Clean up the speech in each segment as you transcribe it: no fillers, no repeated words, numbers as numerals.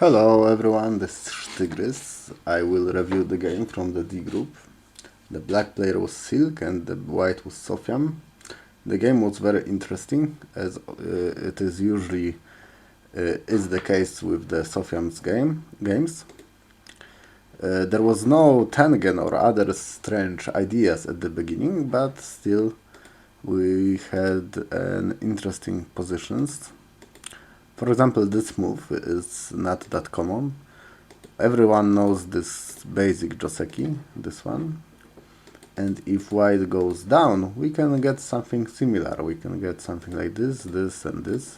Hello everyone, this is Sztygrys. I will review the game from the D group. The black player was Silk and the white was Sofiam. The game was very interesting, as it is usually is the case with the Sofiam's games. There was no Tengen or other strange ideas at the beginning, but still we had an interesting positions. For example, this move is not that common. Everyone knows this basic joseki, this one. And if white goes down, we can get something similar. We can get something like this, this and this.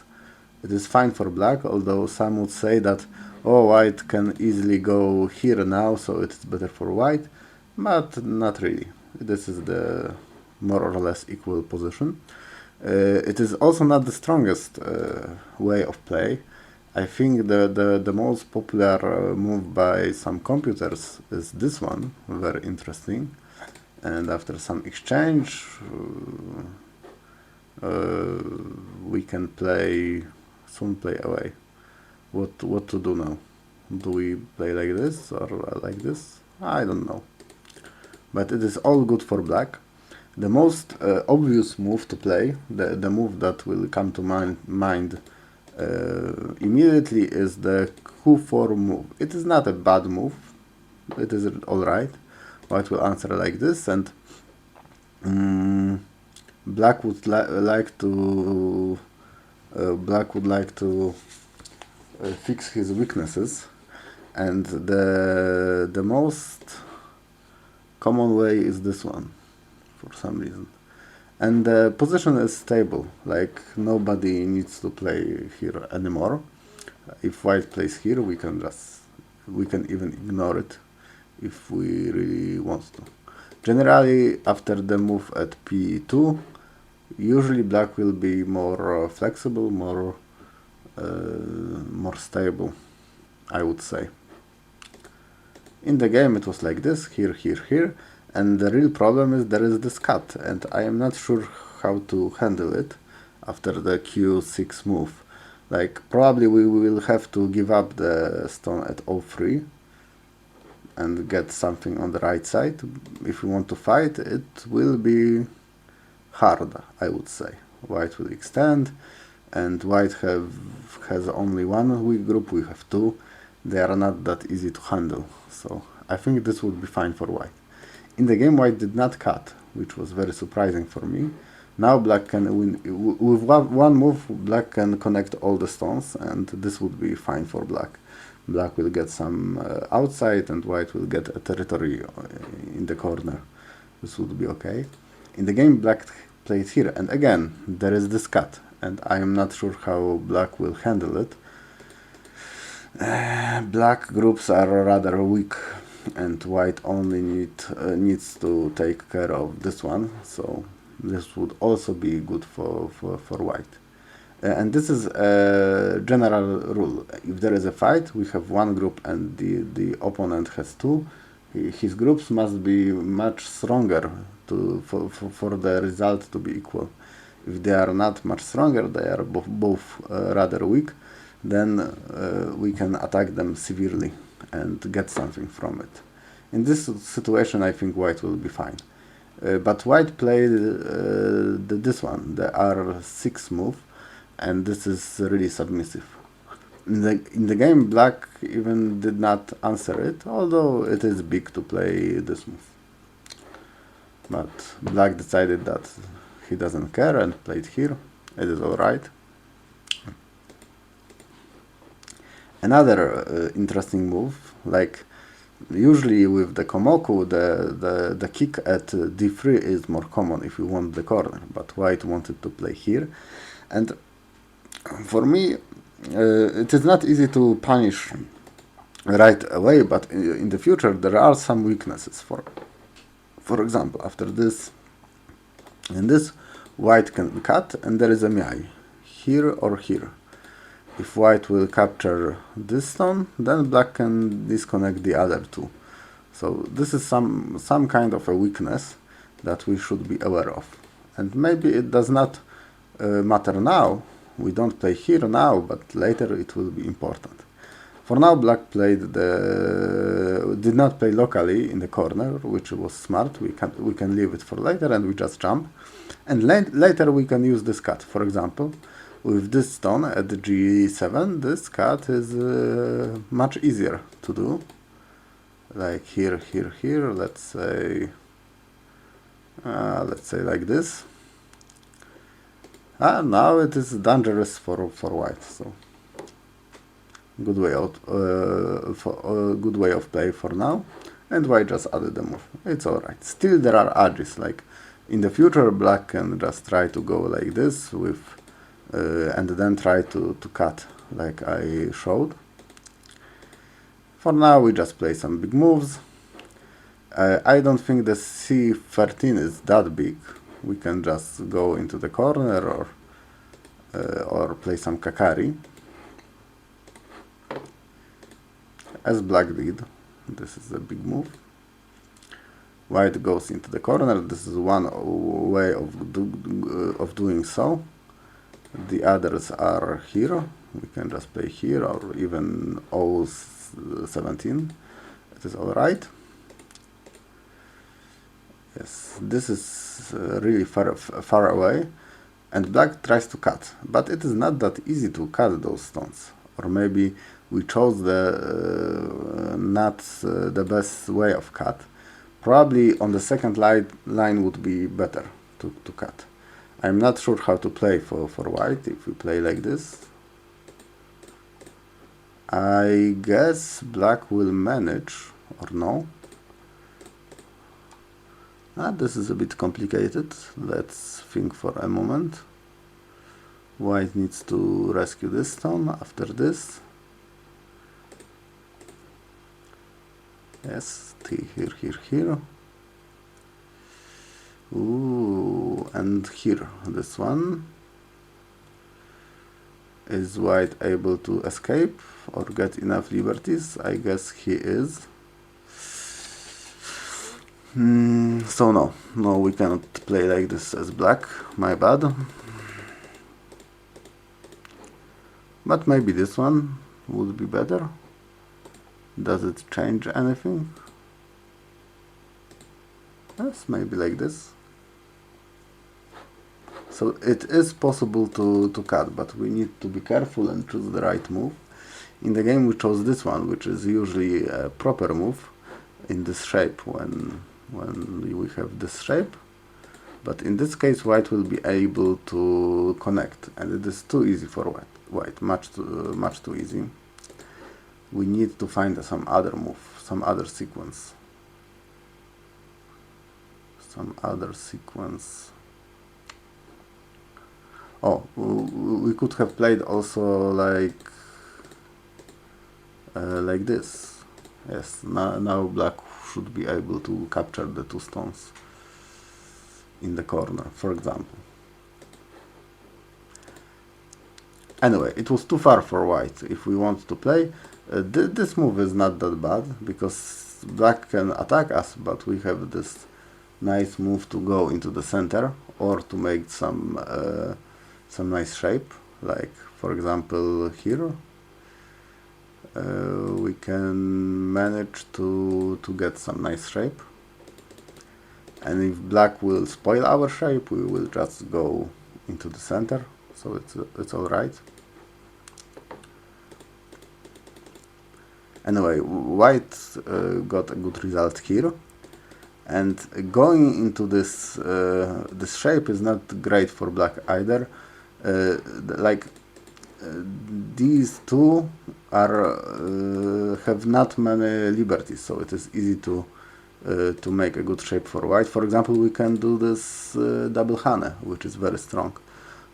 It is fine for black, although some would say that, oh, white can easily go here now, so it's better for white. But not really. This is the more or less equal position. It is also not the strongest way of play. I think the most popular move by some computers is this one, very interesting. And after some exchange, we can soon play away. What to do now? Do we play like this or like this? I don't know. But it is all good for black. The most obvious move to play, the move that will come to mind immediately is the Q4 move. It is not a bad move, it is alright. White will answer like this, and black would like to fix his weaknesses, and the most common way is this one. For some reason, and the position is stable, like nobody needs to play here anymore. If white plays here, we can even ignore it if we really want to. Generally, after the move at p2, usually black will be more flexible, more stable, I would say. In the game it was like this, here, here, here. And the real problem is there is this cut, and I am not sure how to handle it after the q6 move. Like, probably we will have to give up the stone at o3 and get something on the right side. If we want to fight, it will be hard, I would say. White will extend, and white has only one weak group, we have two. They are not that easy to handle, so I think this would be fine for white. In the game, white did not cut, which was very surprising for me. Now black can win. With one move, black can connect all the stones, and this would be fine for black. Black will get some outside, and white will get a territory in the corner. This would be okay. In the game, black played here, and again, there is this cut, and I am not sure how black will handle it. Black groups are rather weak, and white only needs to take care of this one, so this would also be good for white. And this is a general rule. If there is a fight, we have one group and the opponent has two. His groups must be much stronger for the result to be equal. If they are not much stronger, they are both rather weak, then we can attack them severely and get something from it. In this situation, I think white will be fine. But white played this one, the r6 move, and this is really submissive. In the game, black even did not answer it, although it is big to play this move. But black decided that he doesn't care and played here. It is alright. Another interesting move, like usually with the komoku, the kick at d3 is more common if you want the corner, but white wanted to play here. And for me, it is not easy to punish right away, but in the future there are some weaknesses. For example, after this and this, white can cut, and there is a miai, here or here. If white will capture this stone, then black can disconnect the other two. So this is some kind of a weakness that we should be aware of. And maybe it does not matter now. We don't play here now, but later it will be important. For now, black did not play locally in the corner, which was smart. We can leave it for later, and we just jump. And later we can use this cut. For example, with this stone at the G7, this cut is much easier to do. Like here. Let's say like this. Now it is dangerous for white. So good way of play for now. And white just added the move. It's alright. Still there are edges. Like in the future, black can just try to go like this with and then try to cut like I showed. For now we just play some big moves. I don't think the C13 is that big. We can just go into the corner or play some kakari, as black did. This is a big move. White goes into the corner. This is one way of doing so. The others are here. We can just play here or even O17. It is alright. Yes, this is really far away, and black tries to cut, but it is not that easy to cut those stones. Or maybe we chose not the best way of cut. Probably on the second line would be better to cut. I'm not sure how to play for white if we play like this. I guess black will manage, or no. This is a bit complicated. Let's think for a moment. White needs to rescue this stone after this. Yes, here. Ooh, and here, this one. Is white able to escape or get enough liberties? I guess he is. So no, we cannot play like this as black, my bad. But maybe this one would be better. Does it change anything? Yes, maybe like this. So it is possible to cut, but we need to be careful and choose the right move. In the game we chose this one, which is usually a proper move in this shape when we have this shape. But in this case white will be able to connect, and it is too easy for white, much too easy. We need to find some other move, some other sequence. Oh, we could have played also like this. Yes, now black should be able to capture the two stones in the corner, for example. Anyway, it was too far for white. If we want to play, this move is not that bad, because black can attack us, but we have this nice move to go into the center or to make some nice shape, like for example here. We can manage to get some nice shape, and if black will spoil our shape, we will just go into the center, so it's alright. Anyway, white got a good result here, and going into this this shape is not great for black either. These two are have not many liberties, so it is easy to make a good shape for white. For example, we can do this double hane, which is very strong.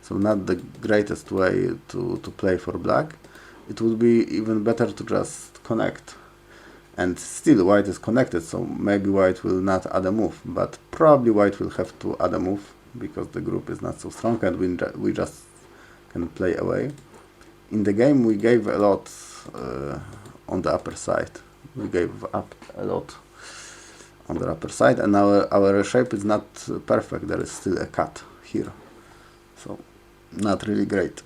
So not the greatest way to play for black. It would be even better to just connect. And still white is connected, so maybe white will not add a move, but probably white will have to add a move because the group is not so strong, and we just can play away. In the game we gave a lot on the upper side. We gave up a lot on the upper side, and our shape is not perfect. There is still a cut here, so not really great.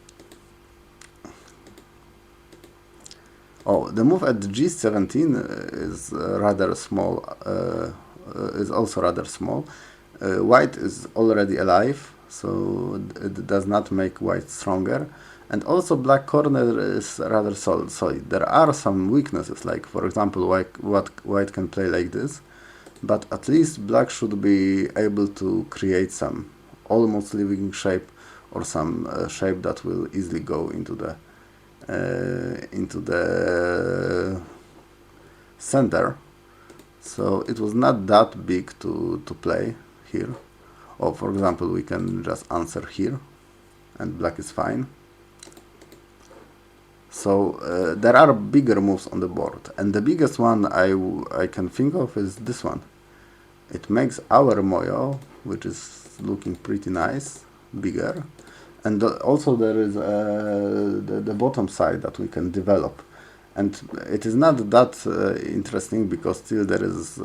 Oh, the move at g17 is rather small, is also rather small. White is already alive, so it does not make white stronger. And also black corner is rather solid. There are some weaknesses, like for example white can play like this, but at least black should be able to create some almost living shape or some shape that will easily go into the center. So it was not that big to play here. Or for example we can just answer here and black is fine. So there are bigger moves on the board, and the biggest one I can think of is this one. It makes our moyo, which is looking pretty nice, bigger, and also there is the bottom side that we can develop, and it is not that interesting because still there is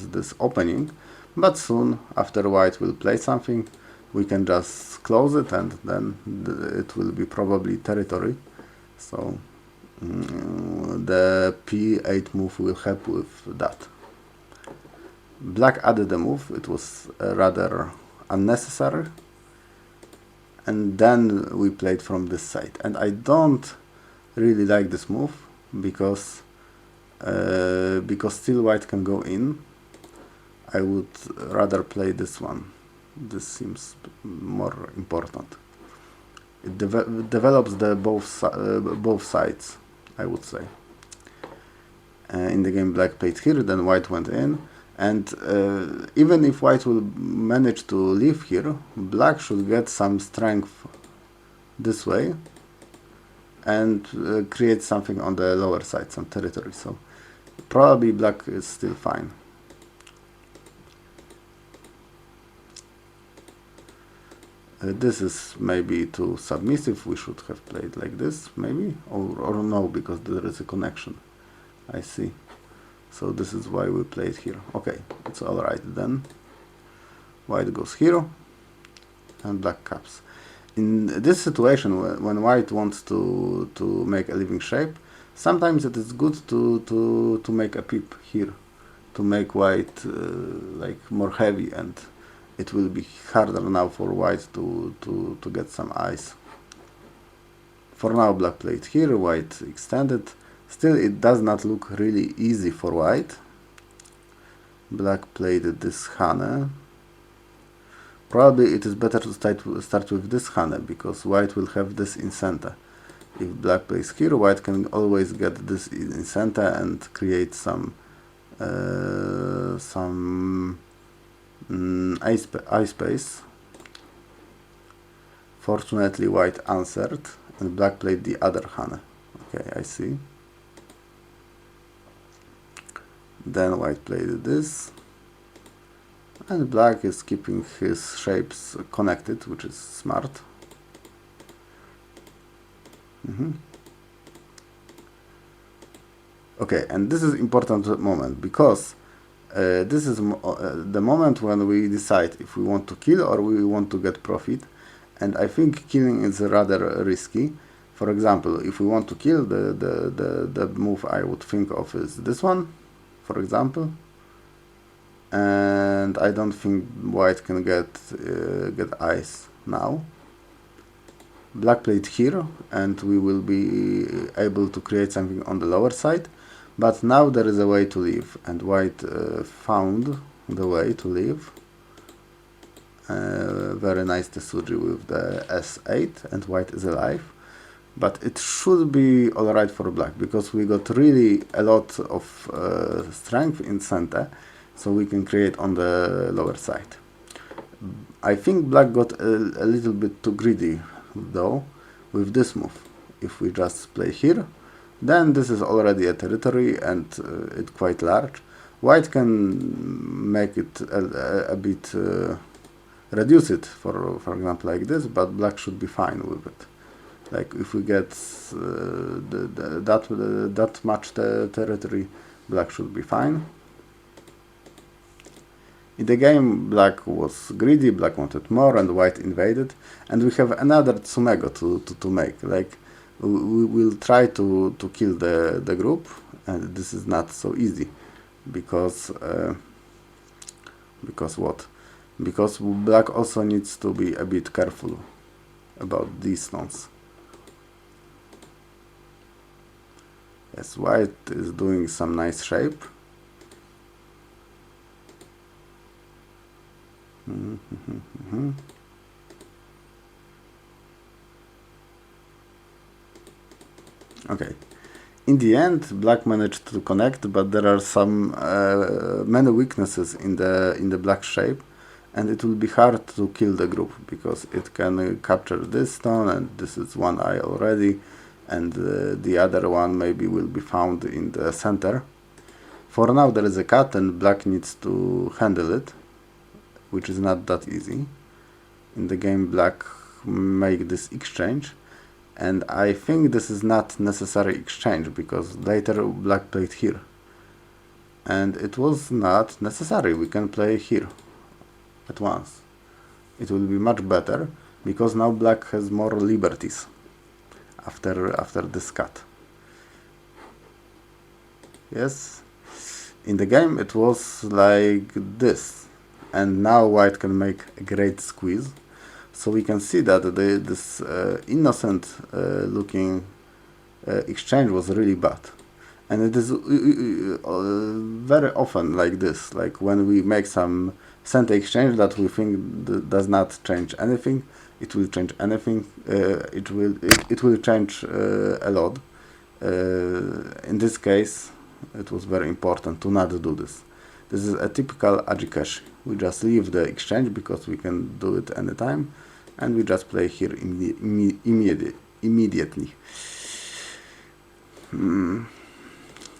this opening, but soon after white will play something, we can just close it and then it will be probably territory. So the p8 move will help with that. Black added a move, it was rather unnecessary, and then we played from this side, and I don't really like this move because still white can go in. I would rather play this one. This seems more important. It develops the both sides, I would say. In the game black played here, then white went in, and even if white will manage to leave here, black should get some strength this way and create something on the lower side, some territory. So probably black is still fine. This is maybe too submissive. We should have played like this, maybe, or no, because there is a connection. I see. So this is why we played here. Okay, it's all right then. White goes here, and black caps. In this situation, when white wants to make a living shape, sometimes it is good to make a peep here, to make white like more heavy, and it will be harder now for white to get some eyes. For now black played here, white extended. Still it does not look really easy for white. Black played this Hane. Probably it is better to start with this Hane, because white will have this in center. If black plays here, white can always get this in center and create some eye space. Fortunately white answered and black played the other Hane. Okay, I see. Then white played this, and black is keeping his shapes connected, which is smart. Okay, and this is important moment, because this is the moment when we decide if we want to kill or we want to get profit, and I think killing is rather risky. For example, if we want to kill, the move I would think of is this one, for example, and I don't think white can get eyes now. Black played here, and we will be able to create something on the lower side. But now there is a way to leave, and white found the way to leave. Very nice Tesuji with the S8, and white is alive. But it should be alright for black, because we got really a lot of strength in center, so we can create on the lower side. I think black got a little bit too greedy, though, with this move. If we just play here, then this is already a territory, and it's quite large. White can make it a bit, reduce it, for example, like this, but black should be fine with it. Like if we get that much territory, black should be fine. In the game, black was greedy, black wanted more, and white invaded, and we have another Tsumego to make. Like, we will try to kill the group, and this is not so easy because what? Because black also needs to be a bit careful about these stones. Yes, white is doing some nice shape. Okay. In the end, black managed to connect, but there are some many weaknesses in the black shape, and it will be hard to kill the group because it can capture this stone, and this is one eye already, and the other one maybe will be found in the center. For now there is a cat and black needs to handle it, which is not that easy. In the game black make this exchange, and I think this is not necessary exchange because later black played here. And it was not necessary, we can play here at once. It will be much better because now black has more liberties after this cut. Yes, in the game it was like this, and now white can make a great squeeze. So we can see that this innocent looking exchange was really bad. And it is very often like this, like when we make some center exchange that we think does not change anything, it will change anything, it will change a lot. In this case, it was very important to not do this. This is a typical ajikashi. We just leave the exchange because we can do it anytime, and we just play here immediately.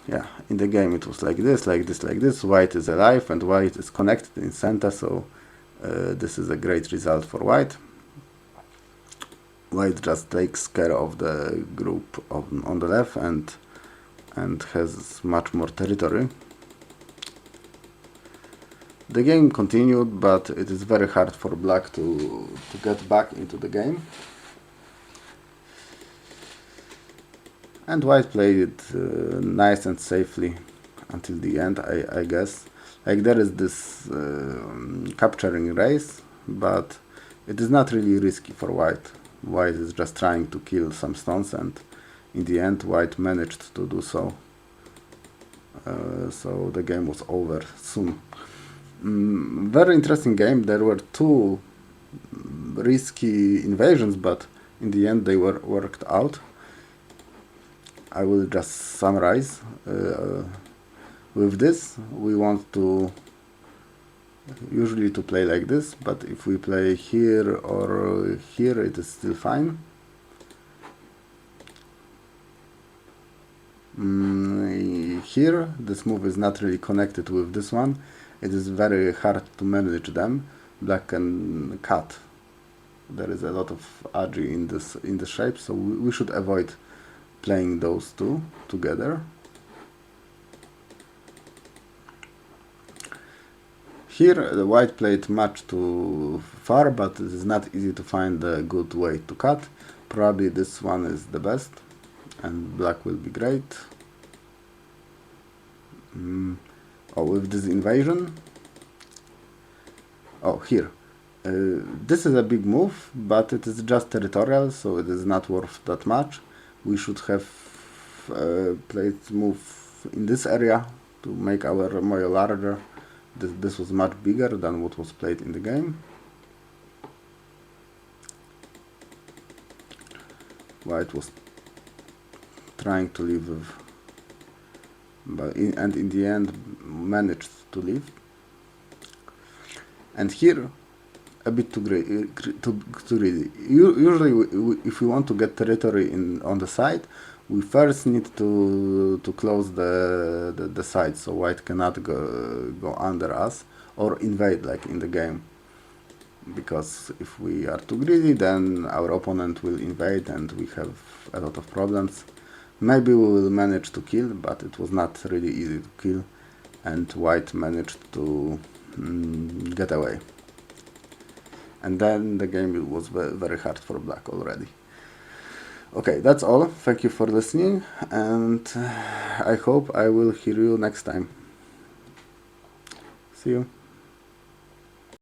Yeah, in the game it was like this, like this, like this. White is alive and white is connected in center, so this is a great result for white. White just takes care of the group on the left and has much more territory. The game continued, but it is very hard for black to get back into the game. And white played it nice and safely until the end, I guess. Like there is this capturing race, but it is not really risky for white. White is just trying to kill some stones, and in the end white managed to do so. So the game was over soon. Very interesting game. There were two risky invasions, but in the end they were worked out. I will just summarize. With this, we want to usually to play like this, but if we play here or here, it is still fine. Here, this move is not really connected with this one. It is very hard to manage them. Black can cut. There is a lot of agi in the shape, so we should avoid playing those two together. Here the white played much too far, but it is not easy to find a good way to cut. Probably this one is the best, and black will be great. With this invasion. Here. This is a big move, but it is just territorial, so it is not worth that much. We should have played move in this area to make our moil larger. This was much bigger than what was played in the game. White was trying to leave with, and in the end managed to leave. And here a bit too greedy. Usually if we want to get territory on the side, we first need to close the side, so white cannot go under us or invade like in the game. Because if we are too greedy, then our opponent will invade and we have a lot of problems. Maybe we will manage to kill, but it was not really easy to kill, and white managed to get away. And then the game was very hard for black already. Okay, that's all. Thank you for listening, and I hope I will hear you next time. See you.